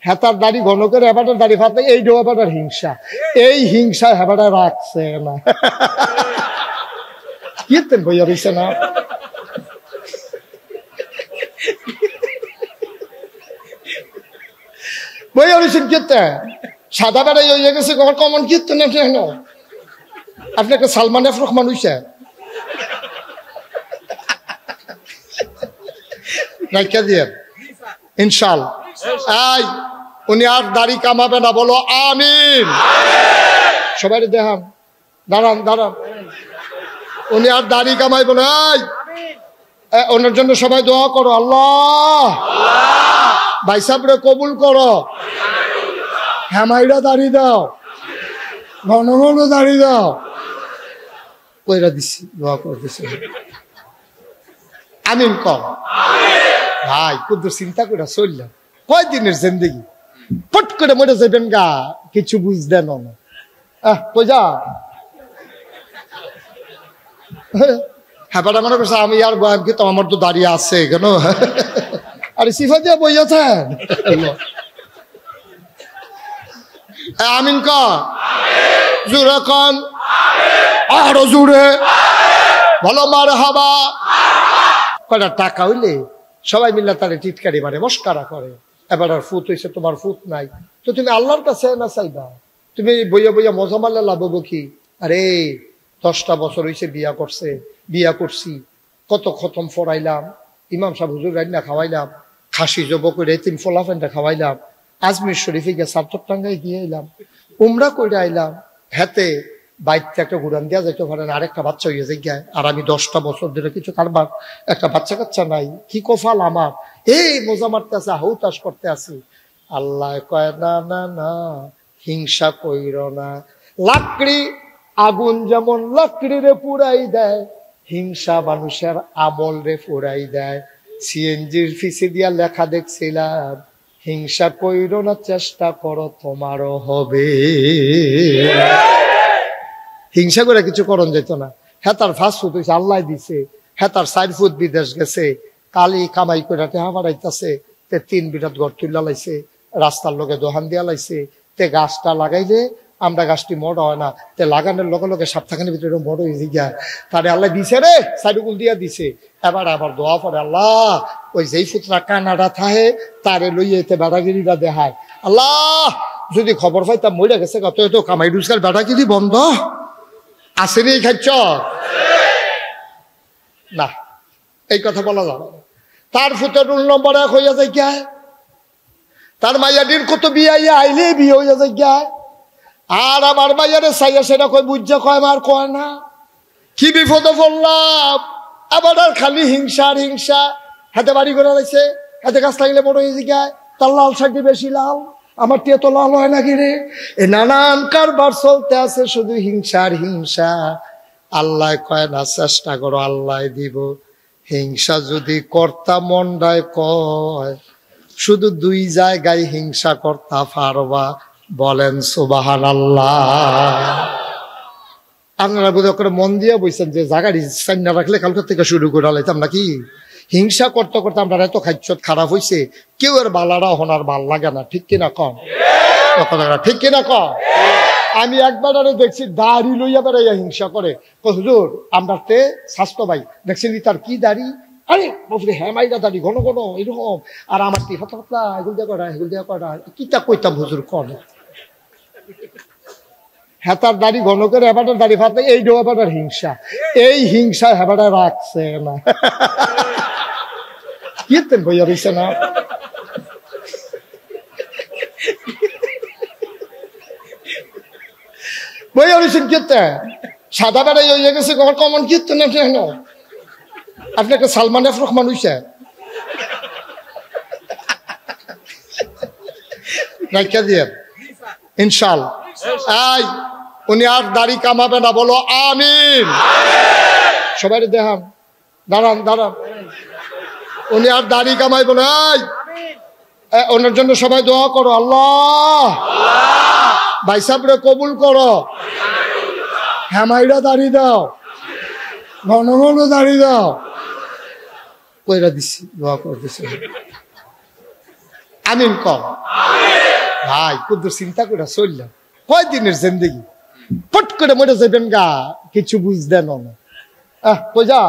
হেতার দাড়ি ঘন করে হেবাটার দাড়ি ফাতে, এইটাও হেবাটার হিংসা। এই হিংসা হেবাটা রাখছে না। কীর্তন বইয়া রয়েছে না? বইয়া রয়েছেন কীর্তন। সাদা বেড়াই হয়ে গেছে কমন কীর্তন। আপনি একটা সালমান এফ রহমান হইছে রাইখা দিয়ে ইনশাআল্লাহ। উনি আর দাড়ি কামাবে না, বলো আমিন। সবাই দেখান, দাঁড়ান দাঁড়ান। উনি আর দাড়ি কামাইব না। ওনার জন্য সবাই দোয়া করো, আল্লাহ ভাই সাহেবরে কবুল করো, হেমাইরা দাড়ি দাও, ঘন ঘন দাড়ি দাও। কইরা দিছি, দোয়া করে দিছি। আমিন কর ভাই। কুদ্দুর চিন্তা করে চললাম, কয়দিনের জিন্দগি, ফট করে মরে যাবেন গা, কিছু বুঝলেন না। কই যা হ্যাঁ মনে করছে আমি আর বয়ান কি তো, আমার তো দাঁড়িয়ে আছে কেন? আরে সিফা দিয়ে বইয়াছেন। আমিন কর, জোরে কন, আরো জোরে ভালো মারহাবা। কয়টা টাকা হইলে সবাই মিলে তারে টিটকারি মারে, মস্কারা করে। এবার আর ফুট হয়েছে, তোমার ফুট নাই, তো তুমি আল্লাহর কাছে না চাইবা? তুমি বইয়া বইয়া মজা মারলে লাভ হবো কি? আরে 10টা বছর হয়েছে বিয়া করছে, বিয়া করছি, কত খতম ফরাইলাম, ইমাম সাহেব হুজুর রান্না খাওয়াইলাম, খাসি জব করে 3 ফলাফেনটা খাওয়াইলাম, আজমির শরীফে গিয়ে সাতটাঙ্গায় গিয়ে এলাম, উমরা করে আইলাম। হাতে বাইকটা একটা ঘুরান দেওয়া যাইতে পারে না, আরেকটা বাচ্চা হয়ে যায়। আর আমি 10টা বছর ধরে কিছু কারবার, একটা বাচ্চা কাচ্চা নাই, কি কফাল আমার। এই মজা মারতে আছে, হাউতাস করতে আছি। আল্লাহ কয় না না না, হিংসা কইর না। লাকড়ি আগুন যেমন লাকড়ি রে পুরাই দেয়, হিংসা মানুষের আমল রে পুরাই দেয়। সিএনজির ফিসে দিয়া লেখা দেখছিলাম, হিংসা কইর না, চেষ্টা করো তোমারও হবে। হিংসা করে কিছু করণ যেত না। হ্যাঁ তার ফাস্ট ফুড হয়েছে, আল্লাহ দিছে। হ্যাঁ তার 4 ফুট বিদেশ গেছে, কালি কামাই করে টেহা বাড়াইতেছে, 3 বিরাট ঘর তুল্লা লাইছে, রাস্তার লোকে দোহান দিয়া লাইছে। গাছটা লাগাইলে আমরা গাছটি মোড় হয় না, লাগানোর লগে লগে সপ্তাহখানের ভিতরে মোড় হয়ে যায়। তারে আল্লাহ দিছে রে, সাইডুকুল দিয়া দিছে। এবার আবার দোয়া পড়ে, আল্লাহ ওই যেই ফুটরা কানাডা থাহে তারে লইয়ে বেড়াগিরিটা দেখায়। আল্লাহ যদি খবর পাইতাম মরে গেছে, কত তো কামাই রোজগার বেড়াগিরি বন্ধ আসেনি, খাচ্ছ না, এই কথা বলা যাবে না। তার ফুটে রুল নম্বর 1 হইয়া যায় কে, তার মাইয়াটির কত বিয়ে আইলে বিয়ে হইয়া যায় কে। আর আমার মাইয়ারে চাইয়া সেটা কয় বুঝা, কয় আমার কয় না। কি বিপদে পড়লাম, আবার আর খালি হিংসা আর হিংসা। হাতে বাড়ি করে লাইছে, হাতে গাছ লাগলে বড় হয়ে যায়, তার লাল শাকটি বেশি লাল, আমার টিয়া তো লাল হয় নাকি রে। এ নানান কারবার চলতে আছে, শুধু হিংসা আর হিংসা। আল্লাহ কয় না চেষ্টা করো, আল্লাহ দিব। হিংসা যদি কর্তা মন্ডায় কয়, শুধু 2 জায়গায় হিংসা করতা পারবা, বলেন সুবহানাল্লাহ। আপনারা বোধ করে মন দিয়ে বলছেন যে জায়গাটি সাইন রাখলে কালকে থেকে শুরু করে লাইতাম নাকি। হিংসা করতে করতে আমরা এত খাইছত খারাপ হয়েছে, কেউ এর বালারা হনার ভাল লাগে না, ঠিক কিনা কম? ঠিক কিনা কম? আমি একবার দেখছি দাড়ি লইয়া বেড়াইয়া হিংসা করে। হুজুর আমরা তে স্বাস্থ্য ভাই দেখছেন তার কি দাড়ি, আরে হ্যাঁ মাইরা দাড়ি ঘন ঘন এরকম, আর আমার টি পাতলা পাতলা, এগুলো দিয়া করা এগুলো দিয়া করা, কিটা কইতাম হুজুর কর। হেতার দাড়ি ঘন করে হেবাটার দাড়ি ফাতে, এইটাও হেবাটার হিংসা। এই হিংসা হেবাটা রাখছে না। কীর্তন বইয়া রয়েছে না? বইয়া রয়েছেন কীর্তন। সাদা বেড়াই হয়ে গেছে কমন কীর্তন। আপনি একটা সালমান এফ রহমান হইছে রাইখা দিয়ে ইনশাআল্লাহ। উনি আর দাড়ি কামাবে না, বলো আমিন। সবাই দেখান, দাঁড়ান দাঁড়ান। উনি আর দাড়ি কামাইব না। ওনার জন্য সবাই দোয়া করো, আল্লাহ ভাই সাহেবরে কবুল করো, হেমাইরা দাড়ি দাও, ঘন ঘন দাড়ি দাও। কইরা দিছি, দোয়া করে দিছি। আমিন কর। ভাই কুদ্দুর চিন্তা করে চললাম কয়দিনের জিন্দগি ফট করে মরে যাবেন গা কিছু বুঝতেন না কই যা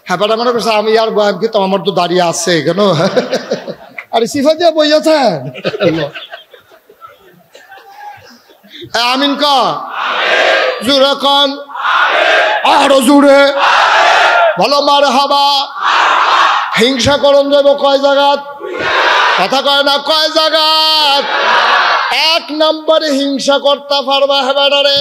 হ্যাঁ মনে করছে আমি আর কি তো আমার তো দাঁড়িয়ে আছে কেন আরে সিফা দিয়ে বই আছেন আমিন ক জোরে কন আরো জোরে ভালো মার হাবা হিংসা করন যাব কয় জায়গাত কথা কয় না কয় জায়গাত এক নম্বরে হিংসা করতে পারবা হেবাডারে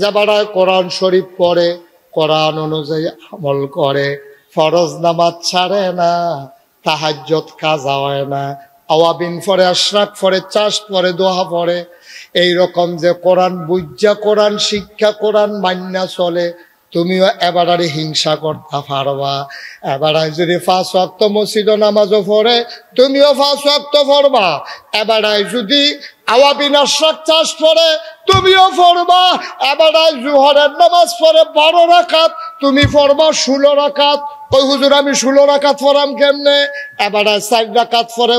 যাবারা কোরআন শরীফ পড়ে কোরআন অনুযায়ী আমল করে ফরজ নামাজ ছাড়ে না তাহাজ্জুদ কাজা হয় না আওয়াবিন পড়ে আশরাক পড়ে চাষ পড়ে দোয়া পড়ে এইরকম যে কোরআন বুঝা কোরআন শিক্ষা কোরআন মান্না চলে তুমিও এবারে হিংসা করতে পারবা এবারে যদি 5 ওয়াক্ত মসজিদ নামাজও পড়ে তুমিও 5 ওয়াক্ত পড়বা এবারে যদি আওয়াবিন আশরাক চাষ পড়ে তুমিও পড়বা এবারে জোহরের নামাজ পড়ে 12 রাকাত তুমি পড়বা 16 রাকাত ওই হুজুর আমি 16 রাকাত পড়াম কেমনে এবারে 4 রাকাত পড়ে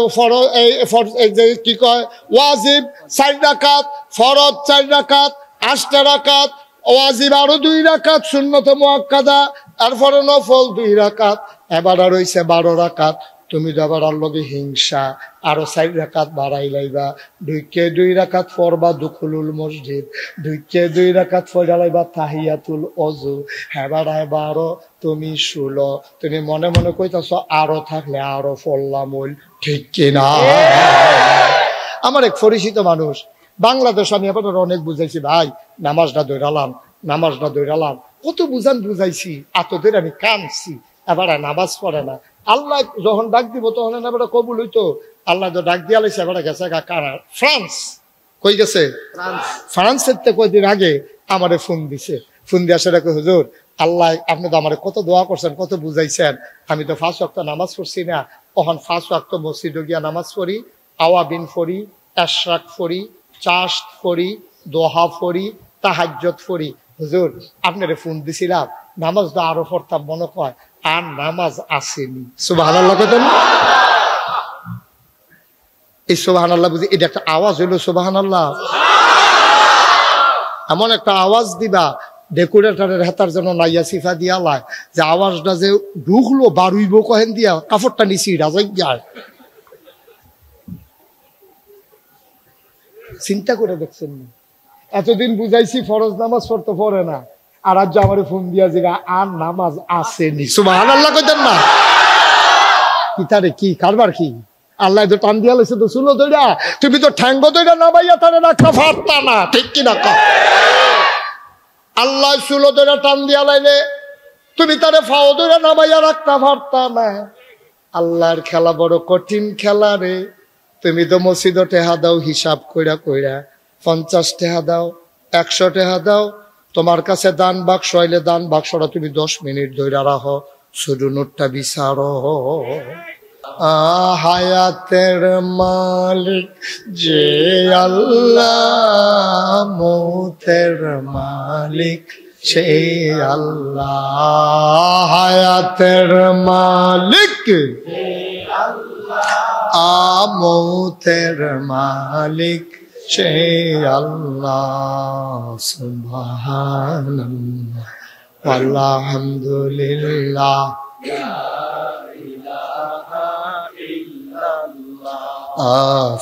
এই যে কি কয় ওয়াজিব 4 রাকাত ফরজ 4 রাকাত 8 রাকাত ওয়াজিব আরো 2 রাকাত সুন্নত মুআক্কাদা এরপরে নফল 2 রাকাত এবারে রইছে 12 রাকাত তুমি যাবার লগে হিংসা আরো 4 রাকাত বাড়াই লাইবা 2 রাকাত পড়বা দুখুলুল মসজিদ 2 রাকাত পড়া লাইবা তাহিয়াতুল ওযু এবারে 12 তুমি 16 তুমি মনে মনে কইতাছ আরো থাকলে আরো পড়লাম ওই ঠিক কি না আমার এক পরিচিত মানুষ বাংলাদেশ আমি আপনার অনেক বুঝাইছি ভাই নামাজটা দৌড়ালাম কত বুঝাইছি এত ধরে আমি কাঁদছি এবার নামাজ পড়ে না আল্লাহ যখন ডাক দিব তখন এবার কবুল হইতো আল্লাহ তো ডাক দিয়া লাইছে এবার গেছে কানাডা ফ্রান্স কই গেছে ফ্রান্সের থেকে কয়দিন আগে আমারে ফোন দিয়ে আসে রাখে হুজুর আল্লাহ আপনি তো আমার কত দোয়া করছেন কত বুঝাইছেন আমি তো 5 ওয়াক্ত নামাজ পড়ছি না তখন 5 ওয়াক্ত মসজিদে গিয়া নামাজ পড়ি আওয়াবিন পড়ি আশরাক পড়ি চাষ পড়ি দোহা পড়ি তাহাজ্জুদ পড়ি হুজুর আপনারে ফোন দিছিলাম নামাজ তো আরো পড়তাম মনে কয় আর নামাজ আসেনি সুবহানাল্লাহ কইতেন এই সুবহানাল্লাহ বুঝি এটা একটা আওয়াজ হইলো সুবহানাল্লাহ এমন একটা আওয়াজ দিবা ডেকোরেটরের হাতার জন্য নাইয়া সিফা দিয়া লাই যে আওয়াজটা যে ঢুকলো বারুইব কহেন দিয়া কাপড়টা নিছি রাজাই যায় চিন্তা করে দেখছেন না এতদিন বুঝাইছি ফরজ নামাজ পড়তে পড়ে না আর আজ আমার ফোন দিয়া যে আর নামাজ আসেনি সুবহানাল্লাহ কইতেন না কি তারে কি কারবার কি আল্লাহ তো টান দিয়া লাইছে তো শুনো দইরা তুমি তো ঠ্যাঙ্গ দইরা নামাইয়া তারে রাখা পারতা না ঠিক কি না আল্লাহ শুলো দইরা টান দিয়া লাইলে তুমি তারে ফাও দইরা নামাইয়া রাখতে পারতা না আল্লাহর খেলা বড় কঠিন খেলা রে তুমি তো মসজিদে টেহা দাও হিসাব কইরা 50 টাকা দাও 100 টাকা দাও তোমার কাছে দান বাক্স হইলে দান বাক্সটা তুমি 10 মিনিট ধইরা রাখো শুধু নোটটা বিচারো হায়াতের মালিক যে আল্লাহ মৌতের মালিক সেই আল্লাহ হায়াতের মালিক মৌতের মালিক সেই আল্লাহ সুবহানাল্লাহ আলহামদুলিল্লাহ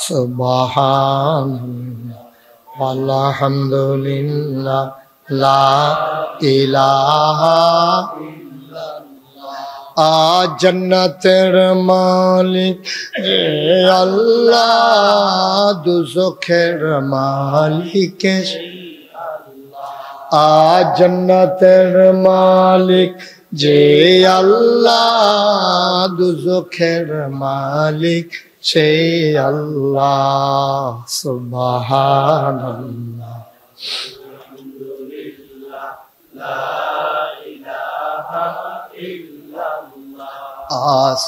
সুবহানাল্লাহ আলহামদুলিল্লাহ লা ইলাহা জন্নতের মালিক যে আল্লাহ দুজখের মালিক জন্নতের মালিক যে আল্লাহ দুজখের মালিক সেই আল্লাহ সুবহানাল্লাহ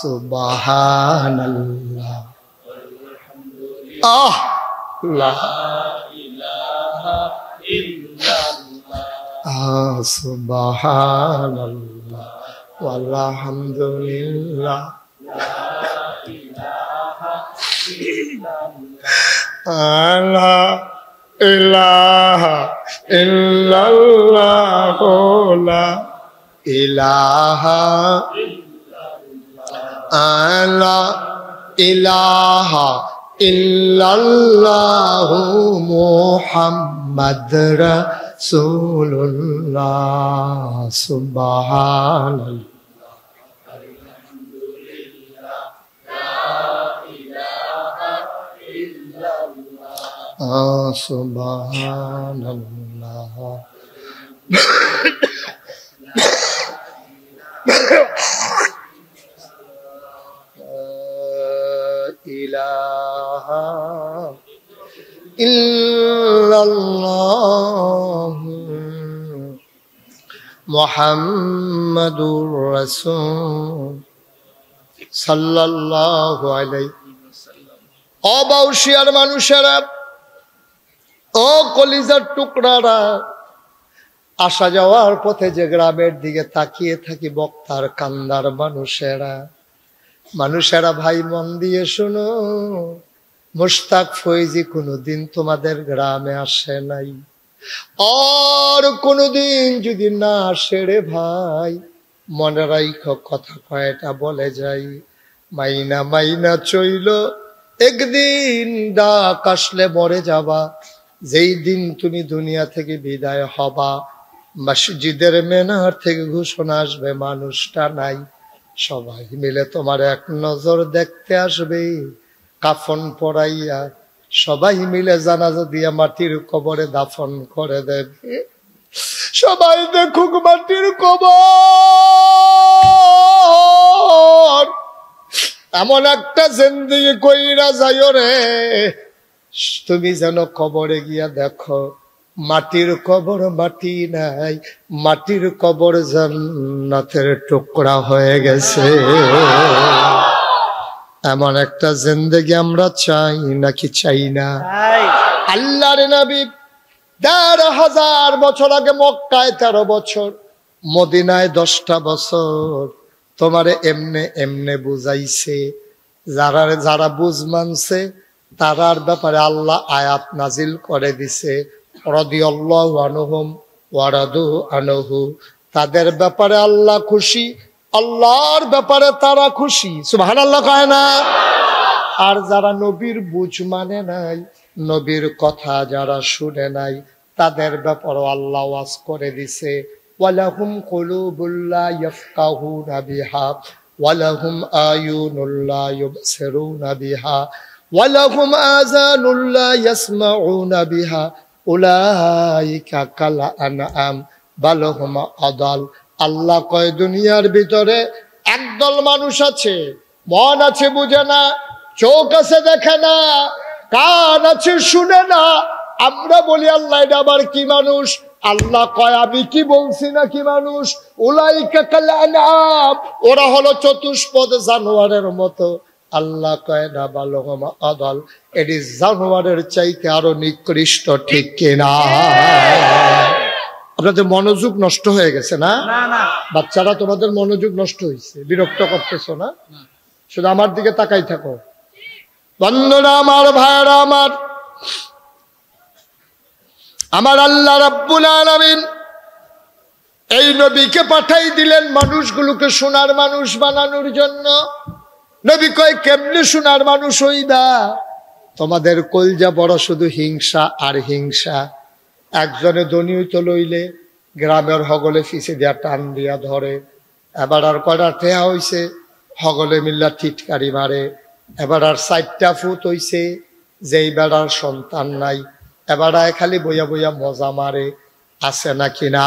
সুবহানাল্লাহ লা ইলাহা ইল্লাল্লাহ সুবহানাল্লাহ ওয়ালহামদুলিল্লাহ লা ইলাহা লা ইলাহা ইল্লাল্লাহ লা ইলাহা লা ইলাহা ইল্লাল্লাহ মুহাম্মাদ রাসূলুল্লাহ সুবহানাল্লাহ সুবহানাল্লাহ ইলাহা ইল্লাল্লাহ মুহাম্মাদুর রাসূল সাল্লাল্লাহু আলাইহি অবাউসিয়ার মানুষেরা, ও কলিজার টুকরারা, আসা যাওয়ার পথে যে গ্রামের দিকে তাকিয়ে থাকি বক্তার কান্দার মানুষেরা ভাই মন দিয়ে শোনো, মুশতাক ফৈজি কোনোদিন তোমাদের গ্রামে আসে নাই, আর কোনোদিন যদি না আসে রে ভাই, মনে রাইখো কথা কয়টা বলে যাই, মাইনা মাইনা চইল একদিন ডাক আসলে মরে যাবা, যেই দিন তুমি দুনিয়া থেকে বিদায় হবা, মসজিদের মেনার থেকে ঘোষণা আসবে মানুষটা নাই, সবাই মিলে তোমার এক নজর দেখতে আসবে, কাফন পরাইয়া সবাই মিলে জানাজা দিয়া মাটির কবরে দাফন করে দেবে। সবাই দেখুক মাটির কবর, এমন একটা জিন্দেগি কইরা যাইও রে, তুমি যেন কবরে গিয়া দেখো মাটির কবর মাটি নাই, মাটির কবর জান্নাতের টুকরা হয়ে গেছে। এমন একটা জিন্দেগি আমরা চাই নাকি চাই না? আল্লাহর নবী ১৫০০ বছর আগে মক্কায় ১৩ বছর, মদিনায় 10টা বছর তোমারে এমনে এমনে বুঝাইছে। যারা বুঝ মানছে তারার ব্যাপারে আল্লাহ আয়াত নাজিল করে দিছে, রাদিয়াল্লাহু আনহুম ওয়া রাদু আনহু, তাদের ব্যাপারে আল্লাহ খুশি, আল্লাহর ব্যাপারে তারা খুশি। সুবহানাল্লাহ কয় না? আর যারা নবীর বুঝ মানে নাই, নবীর কথা যারা শুনে নাই, তাদের ব্যাপারে আল্লাহ ওয়াজ করে দিছে, ওয়ালাহুম কুলুবুল লা ইয়াফকাহুনা বিহা ওয়ালাহুম আয়ুনুল লা ইউবসিরুনা বিহা ওয়ালাহুম আযানুল লা ইয়াসমাউনা বিহা উলাইকা কাল আনআম বাল হুম আদাল। আল্লাহ কয় দুনিয়ার ভিতরে একদল মানুষ আছে, মন আছে বুঝে না, চোখ আছে দেখে না, কান আছে শুনে না। আমরা বলি আল্লাহ এটা আবার কি মানুষ? আল্লাহ কয় আমি কি বলছি না কি মানুষ? উলাইকা কাল আনআম, ওরা হলো চতুষ্পদ জানোয়ারের মতো। আল্লাহ কয় না বাল হুম আদাল, এটি জানোয়ারের চাইতে আরো নিকৃষ্ট, ঠিক কিনা? আপনাদের মনোযোগ নষ্ট হয়ে গেছে না? বাচ্চারা তোমাদের মনোযোগ নষ্ট হয়েছে, বিরক্ত করতেছো না? শুধু আমার দিকে তাকাই থাকো। বন্ধুরা আমার, ভাইরা আমার আল্লাহ রাব্বুল আলামিন এই নবীকে পাঠাই দিলেন মানুষগুলোকে সোনার মানুষ বানানোর জন্য। নবী কয় কেমনে সোনার মানুষ হইবা? তোমাদের কলজা বড় শুধু হিংসা আর হিংসা। একজনে ধনী হইতে লইলে গ্রামের হগলে ফিসে দিয়া টান দিয়া ধরে, এবার আর কয়টা ঠেয়া হইছে হগলে মিল্লা টিটকারি মারে। এবার আর 4টা ফুট হইছে যেই বেড়ার সন্তান নাই, এবার খালি বইয়া বইয়া মজা মারে। আছে নাকি না?